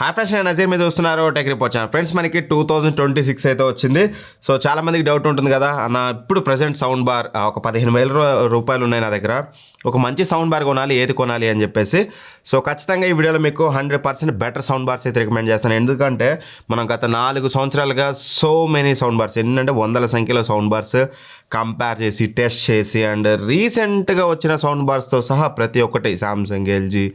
Hi friends, నేను నజీర్ మీద చూస్తున్నారు టెక్ రిపోర్ట్ ఛానల్. ఫ్రెండ్స్, మనకి 2026 అయితే వచ్చింది. సో చాలా మందికి డౌట్ ఉంటుంది కదా అన్న, ఇప్పుడు ప్రజెంట్ సౌండ్ బార్ ఒక 15,000 రూపాయలు ఉన్నాయి నా దగ్గర, ఒక మంచి సౌండ్ బార్ కొనాలి, ఏది కొనాలి అని చెప్పేసి. సో ఖచ్చితంగా ఈ వీడియోలో మీకు 100% బెటర్ సౌండ్ బార్స్ అయితే రికమెండ్ చేస్తాను. ఎందుకంటే మనం గత 4 సంవత్సరాలుగా సో మెనీ సౌండ్ బార్స్, ఏంటంటే వందల సంఖ్యలో సౌండ్ బార్స్ కంపేర్ చేసి టెస్ట్ చేసి అండ్ రీసెంట్గా వచ్చిన సౌండ్ బార్స్తో సహా ప్రతి ఒక్కటి Samsung, LG,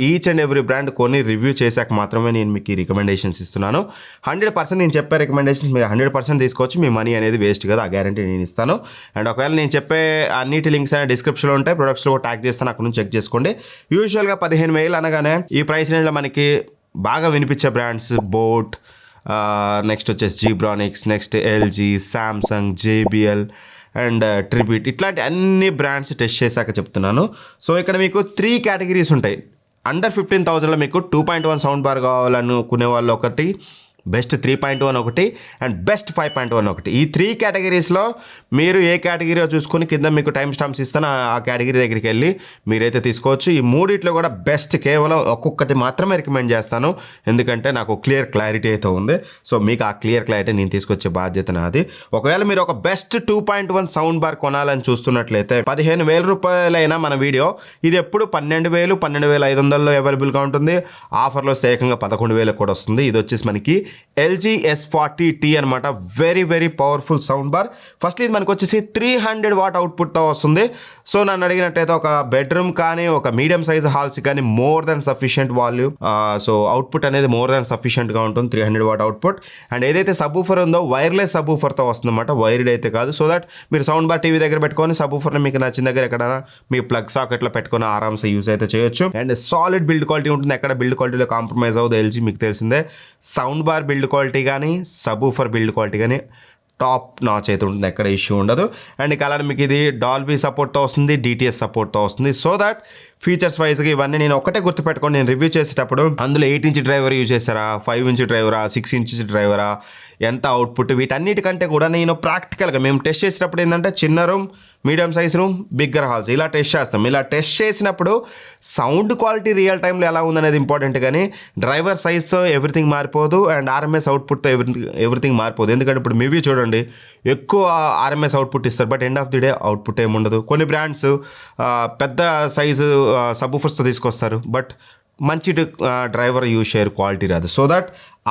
each and every brand కొని రివ్యూ చేశాక మాత్రమే నేను మీకు ఈ రికమెండేషన్స్ ఇస్తున్నాను. 100% నేను చెప్పే రికమెండేషన్స్ మీరు 100% తీసుకోవచ్చు. మీ మనీ అనేది వేస్ట్ కదా, ఆ గ్యారంటీ నేను ఇస్తాను. అండ్ ఒకవేళ నేను చెప్పే అన్నిటి లింక్స్ అనేవి డిస్క్రిప్షన్లో ఉంటాయి, ప్రొడక్ట్స్లో ట్యాగ్ చేస్తాను, అక్కడ నుంచి చెక్ చేసుకోండి. యూజువల్గా 15,000 అనగానే ఈ ప్రైస్ రేంజ్లో మనకి బాగా వినిపించే బ్రాండ్స్ బోట్, నెక్స్ట్ వచ్చేసి Zebronics, next LG, Samsung, JBL and tribute, ఇట్లాంటి అన్ని బ్రాండ్స్ టెస్ట్ చేశాక చెప్తున్నాను. సో ఇక్కడ మీకు 3 కేటగిరీస్ ఉంటాయి. అండర్ 15,000లో మీకు 2.1 సౌండ్ బార్ కావాలనుకునే వాళ్ళు ఒకటి, బెస్ట్ 3.1 ఒకటి అండ్ బెస్ట్ 5.1 ఒకటి. ఈ 3 కేటగిరీస్లో మీరు ఏ కేటగిరీలో చూసుకొని కింద మీకు టైం స్టాంప్స్ ఇస్తాను, ఆ కేటగిరీ దగ్గరికి వెళ్ళి మీరైతే తీసుకోవచ్చు. ఈ మూడిట్లో కూడా బెస్ట్ కేవలం ఒక్కొక్కటి మాత్రమే రికమెండ్ చేస్తాను, ఎందుకంటే నాకు క్లారిటీ అయితే ఉంది. సో మీకు ఆ క్లారిటీ నేను తీసుకొచ్చే బాధ్యత నాది. ఒకవేళ మీరు ఒక బెస్ట్ 2.1 సౌండ్ బార్ కొనాలని చూస్తున్నట్లయితే 15,000 రూపాయలైనా మన వీడియో ఇది ఎప్పుడు 12,000, 12,500లో అవైలబుల్గా ఉంటుంది. ఆఫర్లో వస్తే ఏకంగా 11,000 కూడా వస్తుంది. ఇది వచ్చేసి మనకి LG S40T అనమాట. Very very powerful sound bar. First ఇది మనకు వచ్చేసి 300 వాట్ అవుట్పుట్తో వస్తుంది. సో నన్ను అడిగినట్టయితే ఒక బెడ్రూమ్ కానీ ఒక మీడియం సైజ్ హాల్స్ కానీ more than sufficient volume, so output అనేది మోర్ దెన్ సఫిషియంట్గా ఉంటుంది, 300 వాట్ అవుట్పుట్. అండ్ ఏదైతే సబ్-ఊఫర్ ఉందో వైర్లెస్ సబ్-ఊఫర్తో వస్తుందన్నమాట, వైర్డ్ అయితే కాదు. సో దట్ మీరు సౌండ్ బార్ టీవీ దగ్గర పెట్టుకొని సబ్-ఊఫర్ని మీకు నచ్చిన దగ్గర ఎక్కడైనా మీ ప్లగ్ సాకెట్లో పెట్టుకొని ఆరామ్సే యూజ్ అయితే చేయొచ్చు. అండ్ సాలిడ్ బిల్డ్ క్వాలిటీ ఉంటుంది, ఎక్కడ బిల్డ్ క్వాలిటీలో కాంప్రమైజ్ అవ్వదు. ఎల్జీ మీకు తెలిసిందే, సౌండ్ బార్ బిల్డ్ క్వాలిటీ కానీ సబ్-ఊఫర్ బిల్డ్ క్వాలిటీ కానీ టాప్ నాచ్ అయితే ఉంటుంది, ఎక్కడ ఇష్యూ ఉండదు. అండ్ ఇక అలానే మీకు ఇది డాల్బీ సపోర్ట్తో వస్తుంది, DTS సపోర్ట్తో వస్తుంది. సో దట్ ఫీచర్స్ వైజ్గా ఇవన్నీ నేను ఒకటే గుర్తుపెట్టుకొని నేను రివ్యూ చేసేటప్పుడు అందులో 8 ఇంచ్ డ్రైవర్ యూజ్ చేస్తారా, 5 ఇంచ్ డ్రైవరా, 6 ఇంచ్ డ్రైవరా, ఎంత అవుట్పుట్, వీటన్నిటికంటే కూడా నేను ప్రాక్టికల్గా మేము టెస్ట్ చేసేటప్పుడు ఏంటంటే చిన్న room, medium size room, bigger halls ఇలా టెస్ట్ చేస్తాం. ఇలా టెస్ట్ చేసినప్పుడు సౌండ్ క్వాలిటీ రియల్ టైంలో ఎలా ఉందనేది ఇంపార్టెంట్, కానీ డ్రైవర్ సైజ్తో ఎవ్రీథింగ్ మారిపోదు అండ్ RMS అవుట్పుట్తో ఎవ్రీథింగ్ మారిపోదు. ఎందుకంటే ఇప్పుడు మీవి చూడండి, ఎక్కువ RMS అవుట్పుట్ ఇస్తారు, but end of the day output ఏముండదు. కొన్ని బ్రాండ్స్ పెద్ద సైజు సబ్-ఊఫర్స్తో తీసుకొస్తారు, బట్ మంచి డ్రైవర్ యూజ్ చేయరు, క్వాలిటీ రాదు. So that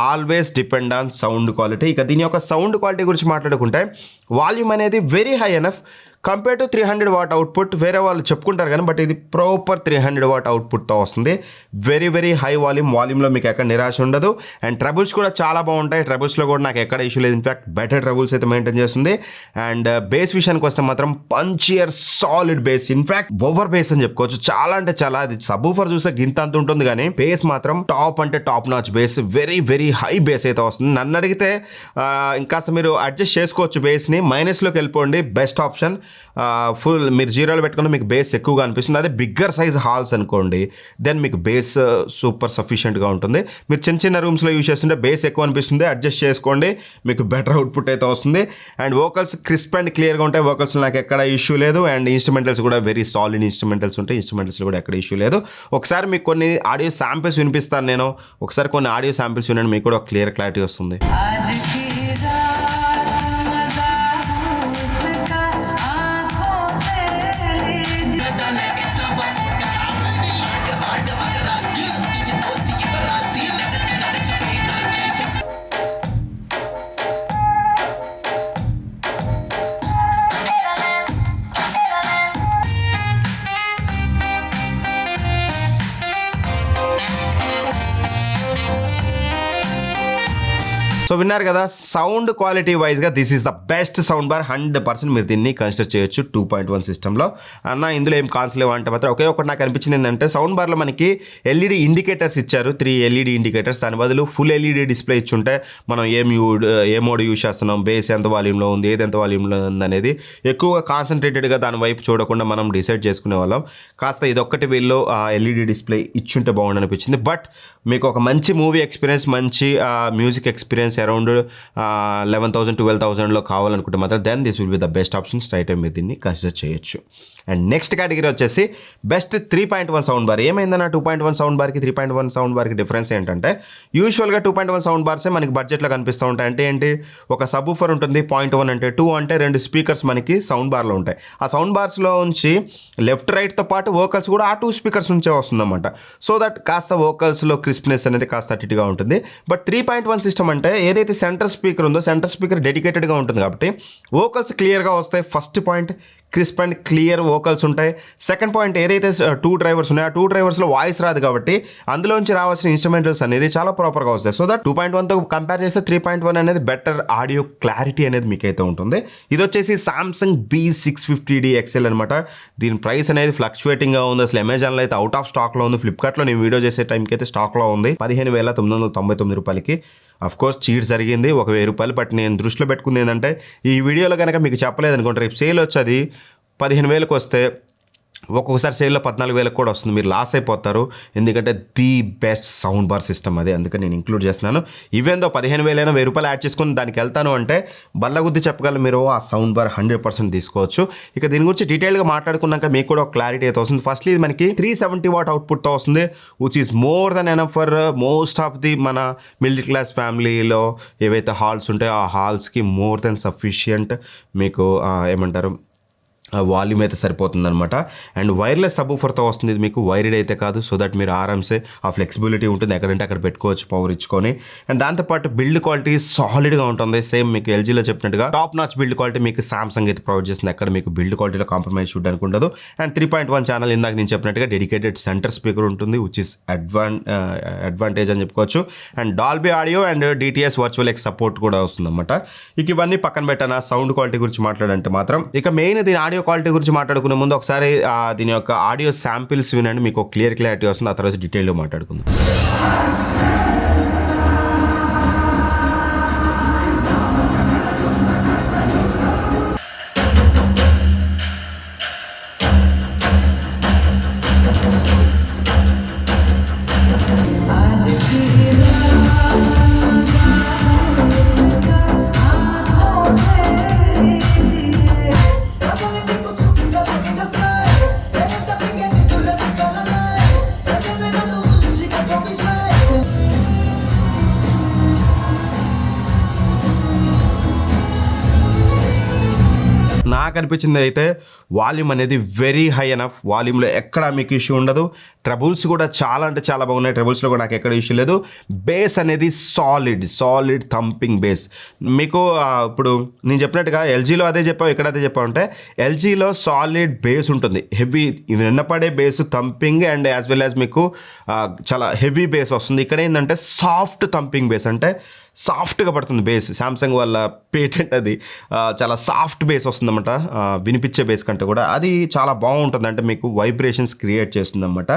always depend on sound quality. ఇక దీని యొక్క సౌండ్ క్వాలిటీ గురించి మాట్లాడుకుంటే వాల్యూమ్ అనేది very high enough compare to 300 watt output. వేరే వాళ్ళు చెప్పుకుంటారు కానీ బట్ ఇది ప్రాపర్ 300 వాట్ అవుట్పుట్తో వస్తుంది. వెరీ వెరీ హై వాల్యూమ్లో మీకు ఎక్కడ నిరాశ ఉండదు. అండ్ ట్రబుల్స్ కూడా చాలా బాగుంటాయి. ట్రబుల్స్లో కూడా నాకు ఎక్కడ ఇష్యూ లేదు, ఇన్ఫ్యాక్ట్ బెటర్ ట్రబుల్స్ అయితే మెయింటైన్ చేస్తుంది. అండ్ బేస్ విషయానికి వస్తే మాత్రం punchier solid bass, in fact over bass అని చెప్పుకోవచ్చు. చాలా అంటే చాలా, అది సబ్-ఊఫర్ చూస్తే గింత అంత ఉంటుంది కానీ బేస్ మాత్రం టాప్ అంటే top notch base, very very high base అయితే వస్తుంది. నన్ను అడిగితే ఇంకాస్త మీరు అడ్జస్ట్ చేసుకోవచ్చు బేస్ని, మైనస్లోకి వెళ్ళిపోండి, బెస్ట్ ఆప్షన్. ఫుల్ మీరు 0లో పెట్టుకుంటే మీకు బేస్ ఎక్కువగా అనిపిస్తుంది. అదే బిగ్గర్ సైజ్ హాల్స్ అనుకోండి, దెన్ మీకు బేస్ సూపర్ సఫిషియెంట్గా ఉంటుంది. మీరు చిన్న చిన్న రూమ్స్లో యూజ్ చేస్తుంటే బేస్ ఎక్కువ అనిపిస్తుంది, అడ్జస్ట్ చేసుకోండి, మీకు బెటర్ అవుట్పుట్ అయితే వస్తుంది. అండ్ వోకల్స్ క్రిస్ప్ అండ్ క్లియర్గా ఉంటాయి, వోకల్స్ నాకు ఎక్కడ ఇష్యూ లేదు. అండ్ ఇన్స్ట్రుమెంటల్స్ కూడా వెరీ సాలిడ్ ఇన్స్ట్రుమెంటల్స్ ఉంటాయి, ఇన్స్ట్రుమెంటల్స్లో కూడా ఎక్కడ ఇష్యూ లేదు. ఒకసారి మీకు కొన్ని ఆడియో శాంపిల్స్ వినిపిస్తాను నేను, ఒకసారి కొన్ని ఆడియో శాంపిల్స్ వినండి, మీకు కూడా క్లారిటీ వస్తుంది. సో విన్నారు కదా, సౌండ్ క్వాలిటీ వైజ్గా this is the best sound bar. 100% మీరు దీన్ని కన్సిడర్ చేయొచ్చు 2.1 సిస్టంలో. అన్న ఇందులో ఏం కాన్స్ లేవు అంటే మాత్రం ఒకే ఒకటి నాకు అనిపించింది ఏంటంటే, సౌండ్ బార్లో మనకి LED ఇండికేటర్స్ ఇచ్చారు, 3 LED ఇండికేటర్స్. దాని బదులు ఫుల్ LED డిస్ప్లే ఇచ్చుంటే మనం ఏ మోడ్ యూజ్ చేస్తున్నాం, బేస్ ఎంత వాల్యూమ్లో ఉంది, ఏది ఎంత వాల్యూమ్లో ఉంది అనేది ఎక్కువగా కాన్సన్ట్రేటెడ్గా దాని వైపు చూడకుండా మనం డిసైడ్ చేసుకునే వాళ్ళం. కాస్త ఇదొక్కటి వీళ్ళు LED డిస్ప్లే ఇచ్చుంటే బాగుండు అనిపించింది. బట్ మీకు ఒక మంచి మూవీ ఎక్స్పీరియన్స్, మంచి మ్యూజిక్ ఎక్స్పీరియన్స్ అరౌండ్ 11,000-12,000లో కావాలనుకుంటే మాత్రం then this will be the best option. Straight మీరు దీన్ని కన్సిడర్ చేయొచ్చు. అండ్ నెక్స్ట్ కేటగిరీ వచ్చేసి బెస్ట్ 3.1 సౌండ్ బార్. ఏమైందన్న 2.1 సౌండ్ బార్కి 3.1 సౌండ్ బార్కి డిఫరెన్స్ ఏంటంటే యూజువల్గా 2.1 సౌండ్ బార్సే మనకి బడ్జెట్లో కనిపిస్తూ ఉంటాయి. అంటే ఏంటి, ఒక సబ్ ఊఫర్ ఉంటుంది, 0.1 అంటే 2 అంటే 2 స్పీకర్స్ మనకి సౌండ్ బార్లో ఉంటాయి. ఆ సౌండ్ బార్స్లో ఉంచి లెఫ్ట్ రైట్తో పాటు వోకల్స్ కూడా ఆ 2 స్పీకర్స్ నుంచే వస్తుందన్నమాట. సో దట్ కాస్త వోకల్స్లో క్రిస్ప్నెస్ అనేది కాస్త అటిగా ఉంటుంది. బట్ 3.1 సిస్టమ్ అంటే ఏదైతే సెంటర్ స్పీకర్ ఉందో సెంటర్ స్పీకర్ డెడికేటెడ్గా ఉంటుంది కాబట్టి వోకల్స్ క్లియర్గా వస్తాయి. First point, crisp and clear vocals ఉంటాయి. సెకండ్ పాయింట్, ఏదైతే 2 డ్రైవర్స్ ఉన్నాయో ఆ 2 డ్రైవర్స్లో వాయిస్ రాదు కాబట్టి అందులోంచి రావాల్సిన ఇన్స్ట్రుమెంటల్స్ అనేది చాలా ప్రాపర్గా వస్తాయి. సో దట్ 2.1తో కంపేర్ చేస్తే 3.1 అనేది బెటర్ ఆడియో క్లారిటీ అనేది మీకైతే ఉంటుంది. ఇది వచ్చేసి సామ్సంగ్ B650D XL అనమాట. దీని ప్రైస్ అనేది ఫ్లక్చువేటింగ్గా ఉంది. అసలు అమెజాన్లో అయితే అవుట్ ఆఫ్ స్టాక్లో ఉంది. ఫ్లిప్కార్ట్లో నేను వీడియో చేసే టైంకి అయితే స్టాక్లో ఉంది 15,999 రూపాయలకి. అఫ్ కోర్స్ చీట్ జరిగింది, ₹1,000. బట్ నేను దృష్టిలో పెట్టుకుంది ఏంటంటే ఈ వీడియోలో కనుక మీకు చెప్పలేదు అనుకుంటే రేపు సేల్ వచ్చి అది 15,000కి వస్తే ఒక్కొక్కసారి సేల్లో 14,000 కూడా వస్తుంది. మీరు లాస్ అయిపోతారు. ఎందుకంటే the best sound bar system అది, అందుకని నేను ఇంక్లూడ్ చేస్తున్నాను. ఈవెన్ దో 15,000 అయినా ₹1,000 యాడ్ చేసుకుని దానికి వెళ్తాను అంటే బల్లగుద్ది చెప్పగలరు మీరు ఆ సౌండ్ బార్ 100% తీసుకోవచ్చు. ఇక దీని గురించి డీటెయిల్గా మాట్లాడుకున్నాక మీకు కూడా ఒక క్లారిటీ అయితే వస్తుంది. ఫస్ట్లీ ఇది మనకి 370 వాట్ అవుట్పుట్తో వస్తుంది, which is more than enough for most of the మన మిడిల్ క్లాస్ ఫ్యామిలీలో ఏవైతే హాల్స్ ఉంటాయో ఆ హాల్స్కి మోర్ దెన్ సఫిషియంట్ మీకు ఏమంటారు వాల్యూమ్ అయితే సరిపోతుందన్నమాట. అండ్ వైర్లెస్ సబ్‌వూఫర్తో వస్తుంది. ఇది మీకు వైర్డ్ అయితే కాదు. సో దట్ మీరు ఆరామ్సే ఆ ఫ్లెక్సిబిలిటీ ఉంటుంది, ఎక్కడంటే అక్కడ పెట్టుకోవచ్చు పవర్ ఇచ్చుకొని. అండ్ దాంతోపాటు బిల్డ్ క్వాలిటీ సాలిడ్గా ఉంటుంది. సేమ్ మీకు ఎల్జీలో చెప్పినట్టుగా టాప్ నాచ్ బిల్డ్ క్వాలిటీ మీకు సామ్సంగ్ అయితే ప్రొవైడ్ చేస్తుంది. ఎక్కడ మీకు బిల్డ్ క్వాలిటీలో కాంప్రమైజ్ చూడడానికి ఉండదు. అండ్ 3.1 ఛానల్ ఇందాక నేను చెప్పినట్టుగా డెడికేటెడ్ సెంటర్ స్పీకర్ ఉంటుంది, విచ్ ఇస్ అడ్వాంటేజ్ అని చెప్పుకోవచ్చు. And Dolby audio and DTS virtual X support కూడా వస్తుందన్నమాట. ఇక ఇవన్నీ పక్కన పెట్టాను. సౌండ్ క్వాలిటీ గురించి మాట్లాడంటే మాత్రం ఇక మెయిన్ దీని ఆడియో క్వాలిటీ గురించి మాట్లాడుకునే ముందు ఒకసారి దీని యొక్క ఆడియో శాంపిల్స్ వినండి, మీకు క్లారిటీ వస్తుంది. ఆ తర్వాత డీటెయిల్గా మాట్లాడుకుందాం. నాకు అనిపించింది అయితే వాల్యూమ్ అనేది వెరీ హై ఎనఫ్. వాల్యూమ్లో ఎక్కడ మీకు ఇష్యూ ఉండదు. ట్రబుల్స్ కూడా చాలా అంటే చాలా బాగున్నాయి. ట్రబుల్స్లో కూడా నాకు ఎక్కడ ఇష్యూ లేదు. బేస్ అనేది సాలిడ్ థంపింగ్ బేస్. మీకు ఇప్పుడు నేను చెప్పినట్టుగా ఎల్జీలో అదే చెప్పావు, ఇక్కడ అదే చెప్పావు అంటే ఎల్జీలో సాలిడ్ బేస్ ఉంటుంది, హెవీ వినపడే bass thumping and as well as మీకు చాలా హెవీ బేస్ వస్తుంది. ఇక్కడ ఏంటంటే సాఫ్ట్ థంపింగ్ బేస్, అంటే సాఫ్ట్గా పడుతుంది బేస్. సామ్సంగ్ వాళ్ళ పేటెంట్ అది. చాలా సాఫ్ట్ బేస్ వస్తుందన్నమాట, వినిపించే బేస్ కంటే కూడా అది చాలా బాగుంటుంది. అంటే మీకు వైబ్రేషన్స్ క్రియేట్ చేస్తుంది అన్నమాట.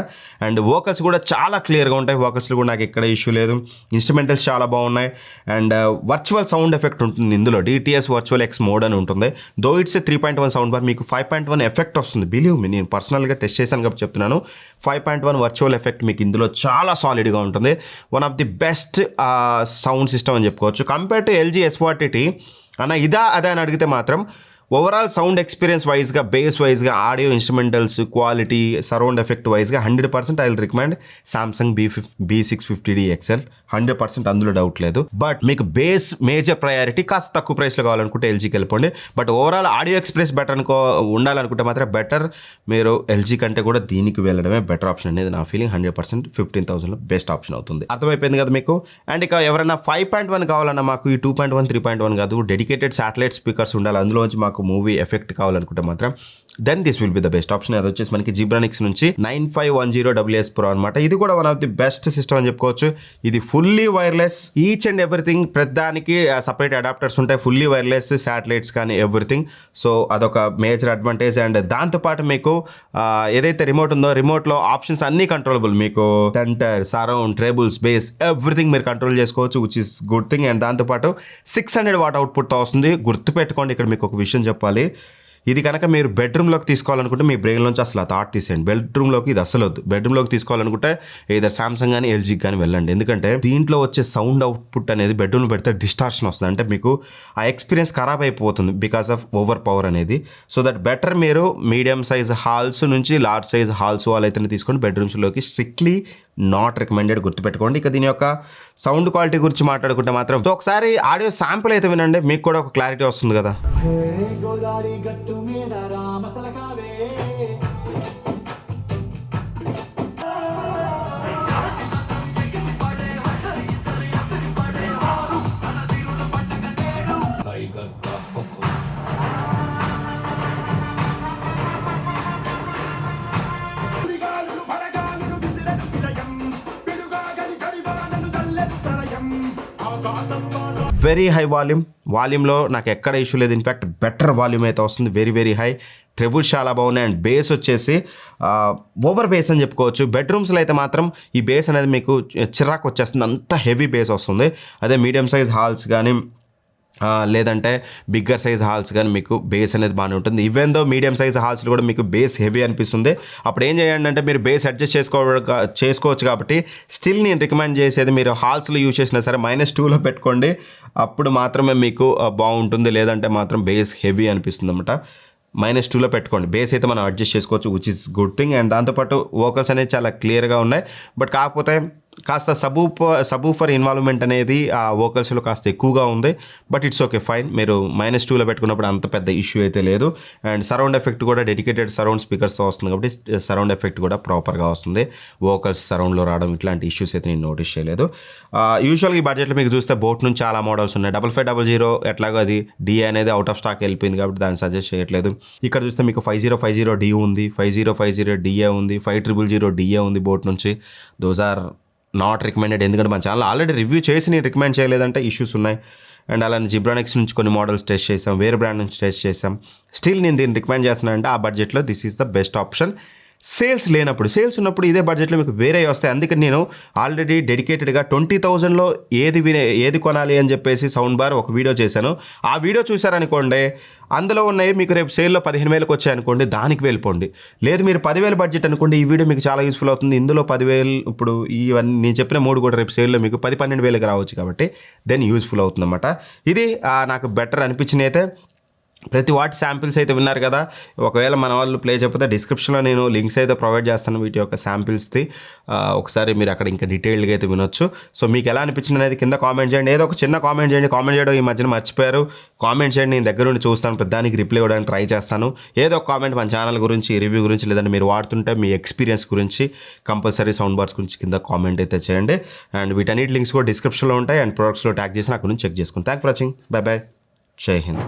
అండ్ వోకల్స్ కూడా చాలా క్లియర్గా ఉంటాయి. వోకల్స్లో కూడా నాకు ఎక్కడ ఇష్యూ లేదు. ఇన్స్ట్రుమెంటల్స్ చాలా బాగున్నాయి. అండ్ వర్చువల్ సౌండ్ ఎఫెక్ట్ ఉంటుంది ఇందులో, DTS వర్చువల్ ఎక్స్ మోడ్ అని ఉంటుంది. దో ఇట్స్ 3.1 సౌండ్ బార్, మీకు 5.1 ఎఫెక్ట్ వస్తుంది. బిలీవ్ మీ, నేను పర్సనల్గా టెస్ట్ చేశాను కాబట్టి చెప్తున్నాను. 5.1 వర్చువల్ ఎఫెక్ట్ మీకు ఇందులో చాలా సాలిడ్గా ఉంటుంది. One of the best sound system అని చెప్పుకోవచ్చు కంపేర్ టు LG S40T. అన్న ఇదా అదే అని అడిగితే మాత్రం ఓవరాల్ సౌండ్ ఎక్స్పీరియన్స్ వైజ్గా, బేస్ వైజ్గా, audio instrumentals quality, surround effect వైజ్గా 100% I will recommend Samsung B650D XL. 100% అందులో డౌట్ లేదు. బట్ మీకు బేస్ మేజర్ ప్రయారిటీ కాస్త తక్కువ ప్రైస్లో కావాలనుకుంటే ఎల్జీకి వెళ్ళిపోండి. But overall audio express better ఉండాలనుకుంటే మాత్రం బెటర్ మీరు ఎల్జీ కంటే కూడా దీనికి వెళ్ళడమే బెటర్ ఆప్షన్ అనేది నా ఫీలింగ్. 100% 15,000లో బెస్ట్ ఆప్షన్ అవుతుంది. అర్థమైపోయింది కదా మీకు. అండ్ ఇక ఎవరైనా 5.1 కావాలన్నా మాకు ఈ 2.1 3.1 కాదు, డెడికేటెడ్ శాటిలైట్ స్పీకర్స్ ఉండాలి, అందులోంచి మాకు మూవీ ఎఫెక్ట్ కావాలనుకుంటే మాత్రం then this will be the best option. అది వచ్చేసి మనకి జిబ్రానిక్స్ నుంచి 9510WS Pro అనమాట. ఇది కూడా one of the best system అని చెప్పుకోవచ్చు. ఇది fully wireless, each and everything. ప్రతిదానికి సపరేట్ అడాప్టర్స్ ఉంటాయి, ఫుల్లీ వైర్లెస్, శాటిలైట్స్ కానీ ఎవ్రీథింగ్. సో అదొక మేజర్ అడ్వాంటేజ్. అండ్ దాంతోపాటు మీకు ఏదైతే రిమోట్ ఉందో రిమోట్లో ఆప్షన్స్ అన్నీ కంట్రోలబుల్. మీకు centre, surround, trebles, base everything మీరు కంట్రోల్ చేసుకోవచ్చు, which is good thing. And దాంతోపాటు 600 వాట్ అవుట్పుట్తో వస్తుంది. గుర్తుపెట్టుకోండి, ఇక్కడ మీకు ఒక విషయం చెప్పాలి. ఇది కనుక మీరు బెడ్రూమ్లోకి తీసుకోవాలనుకుంటే మీ బ్రెయిన్లోంచి అసలు ఆ థాట్ తీసేయండి. బెడ్రూమ్లోకి ఇది అసలు వద్దు. బెడ్రూమ్లోకి తీసుకోవాలనుకుంటే ఏదర్ సామ్సంగ్ కానీ ఎల్జీకి కానీ వెళ్ళండి. ఎందుకంటే దీంట్లో వచ్చే సౌండ్ అవుట్పుట్ అనేది బెడ్రూమ్లో పెడితే డిస్టార్షన్ వస్తుంది. అంటే మీకు ఆ ఎక్స్పీరియన్స్ ఖరాబ్ అయిపోతుంది బికాస్ ఆఫ్ ఓవర్ పవర్ అనేది. సో దట్ బెటర్ మీరు మీడియం సైజ్ హాల్స్ నుంచి లార్జ్ సైజ్ హాల్స్ వాల్ అయితే తీసుకొని బెడ్రూమ్స్లోకి స్ట్రిక్ట్లీ నాట్ రికమెండెడ్, గుర్తుపెట్టుకోండి. ఇక దీని యొక్క సౌండ్ క్వాలిటీ గురించి మాట్లాడుకుంటే మాత్రం సో ఒకసారి ఆడియో శాంపుల్ అయితే వినండి, మీకు కూడా ఒక క్లారిటీ వస్తుంది కదా. వెరీ హై వాల్యూమ్లో నాకు ఎక్కడ ఇష్యూ లేదు. ఇన్ఫ్యాక్ట్ బెటర్ వాల్యూమ్ అయితే వస్తుంది, వెరీ వెరీ హై. ట్రిబుల్స్ చాలా బాగున్నాయి అండ్ బేస్ వచ్చేసి ఓవర్ బేస్ అని చెప్పుకోవచ్చు. బెడ్రూమ్స్లో అయితే మాత్రం ఈ బేస్ అనేది మీకు చిరాకు వచ్చేస్తుంది, అంత హెవీ బేస్ వస్తుంది. అదే మీడియం సైజ్ హాల్స్ కానీ లేదంటే బిగ్గర్ సైజ్ హాల్స్ కానీ మీకు బేస్ అనేది బాగానే ఉంటుంది. ఈవెన్ దో మీడియం సైజ్ హాల్స్లో కూడా మీకు బేస్ హెవీ అనిపిస్తుంది. అప్పుడు ఏం చేయండి అంటే మీరు బేస్ అడ్జస్ట్ చేసుకోవచ్చు. కాబట్టి స్టిల్ నేను రికమెండ్ చేసేది మీరు హాల్స్లో యూజ్ చేసినా సరే -2లో పెట్టుకోండి, అప్పుడు మాత్రమే మీకు బాగుంటుంది. లేదంటే మాత్రం బేస్ హెవీ అనిపిస్తుంది అన్నమాట. -2లో పెట్టుకోండి. బేస్ అయితే మనం అడ్జస్ట్ చేసుకోవచ్చు, which is good thing. And దాంతోపాటు వోకల్స్ అనేది చాలా క్లియర్గా ఉన్నాయి. బట్ కాకపోతే కాస్త సబూఫర్ ఇన్వాల్వ్మెంట్ అనేది ఆ వోకల్స్లో కాస్త ఎక్కువగా ఉంది. But it's okay, fine. మీరు -2లో పెట్టుకున్నప్పుడు అంత పెద్ద ఇష్యూ అయితే లేదు. అండ్ సరౌండ్ ఎఫెక్ట్ కూడా డెడికేటెడ్ సరౌండ్ స్పీకర్స్తో వస్తుంది కాబట్టి సరౌండ్ ఎఫెక్ట్ కూడా ప్రాపర్గా వస్తుంది. వోకల్స్ సరౌండ్లో రావడం ఇట్లాంటి ఇష్యూస్ అయితే నేను నోటీస్ చేయలేదు. యూజువల్గా ఈ బడ్జెట్లో మీకు చూస్తే బోట్ నుంచి చాలా మోడల్స్ ఉన్నాయి. 5500 ఎట్లాగో అది డిఏ అనేది అవుట్ ఆఫ్ స్టాక్ వెళ్ళిపోయింది కాబట్టి దాన్ని సజెస్ట్ చేయట్లేదు. ఇక్కడ చూస్తే మీకు 5050 డి ఉంది, 5050 డిఏ ఉంది, 5000 డిఏ ఉంది బోట్ నుంచి. Those are not recommended. ఎందుకంటే మన ఛానల్ ఆల్రెడీ రివ్యూ చేసి నేను రికమెండ్ చేయలేదంటే ఇష్యూస్ ఉన్నాయి. అండ్ అలానే జిబ్రానిక్స్ నుంచి కొన్ని మోడల్స్ టెస్ట్ చేసాం, వేరే బ్రాండ్ నుంచి టెస్ట్ చేసాం. స్టిల్ నేను దీన్ని రికమెండ్ చేస్తున్నానంటే ఆ బడ్జెట్లో this is the best option. Sales లేనప్పుడు, సేల్స్ ఉన్నప్పుడు ఇదే బడ్జెట్లో మీకు వేరే వస్తాయి. అందుకని నేను ఆల్రెడీ డెడికేటెడ్గా 20,000లో ఏది కొనాలి అని చెప్పేసి సౌండ్ బార్ ఒక వీడియో చేశాను. ఆ వీడియో చూసారనుకోండి, అందులో ఉన్నాయి మీకు రేపు సేల్లో 15,000కి వచ్చాయనుకోండి, దానికి వెళ్ళిపోండి. లేదు మీరు 10,000 బడ్జెట్ అనుకోండి, ఈ వీడియో మీకు చాలా యూస్ఫుల్ అవుతుంది. ఇందులో 10,000 ఇప్పుడు ఇవన్నీ నేను చెప్పిన 3 కూడా రేపు సేల్లో మీకు 10-12,000కి రావచ్చు కాబట్టి దెన్ యూస్ఫుల్ అవుతుంది అన్నమాట. ఇది నాకు బెటర్ అనిపించినవి. అయితే ప్రతి వాటి శాంపిల్స్ అయితే విన్నారు కదా. ఒకవేళ మన వాళ్ళు ప్లే చెప్పితే డిస్క్రిప్షన్లో నేను లింక్స్ అయితే ప్రొవైడ్ చేస్తాను వీటి యొక్క శాంపిల్స్ది. ఒకసారి మీరు అక్కడ ఇంకా డీటెయిల్డ్గా అయితే వినొచ్చు. సో మీకు ఎలా అనిపించింది అనేది కింద కామెంట్ చేయండి. ఏదో ఒక చిన్న కామెంట్ చేయండి. కామెంట్ చేయడం ఈ మధ్యన మర్చిపోయారు, కామెంట్ చేయండి. నేను దగ్గర నుండి చూస్తాను, ప్రతిదానికి రిప్లై ఇవ్వడానికి ట్రై చేస్తాను. ఏదో ఒక కామెంట్ మన ఛానల్ గురించి, రివ్యూ గురించి, లేదంటే మీరు వాడుతుంటే మీ ఎక్స్పీరియన్స్ గురించి, కంపల్సరీ సౌండ్ బార్స్ గురించి కింద కామెంట్ అయితే చేయండి. అండ్ వీటన్నిటి లింక్స్ కూడా డిస్క్రిప్షన్లో ఉంటాయి. అండ్ ప్రొడక్ట్స్లో ట్యాగ్ చేసి అక్కడ నుంచి చెక్ చేసుకోండి. Thank for watching. By by. జై హింద్.